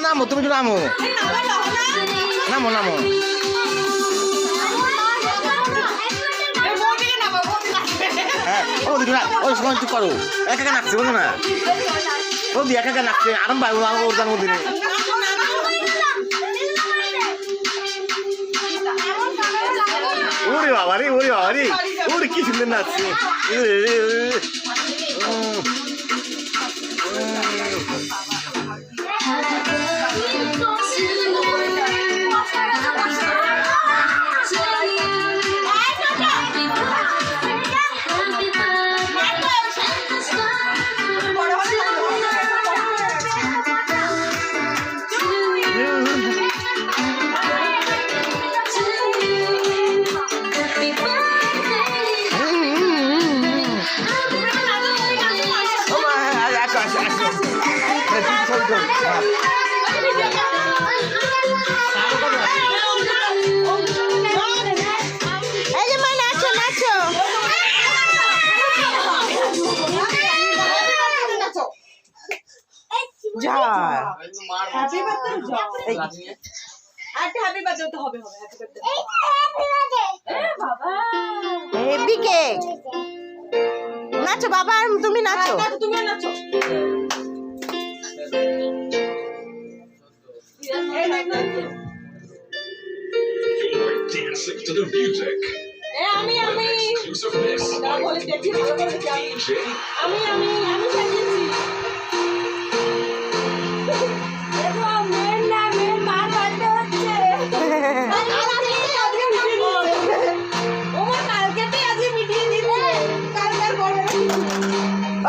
নামো, তুমি একটু নামো, নামো নামো। হ্যাঁ ও দিদি না, ওই সময় চুপ করো, একা একা নাচছে বলো না, ও দি একা একা নাচছে, আরাম পাই ওর জন্মদিনে। ওরে বাবা রে, ওরে বাবা রে, ওরে কি সুন্দর নাচছে। নাচো বাবা, তুমি নাচো, তুমি নাচো। Dancing to the music. আমি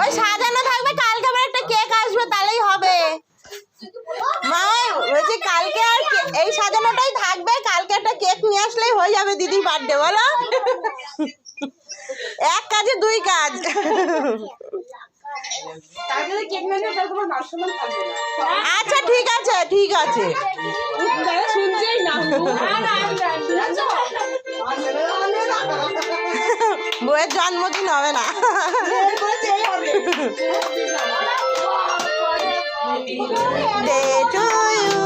ওই সাজানো থাকবে, কালকে আবার একটা কেক আসবে, তাহলেই হবে। মা বলছি কালকে আর এই সাজানোটাই থাকবে, কালকে একটা কেক নিয়ে আসলেই হয়ে যাবে দিদির বার্থডে, বলো? এক কাজে দুই কাজ। আচ্ছা ঠিক আছে, ঠিক আছে, বউয়ের জন্মদিন হবে না। Day to you,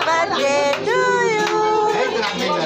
birthday to you.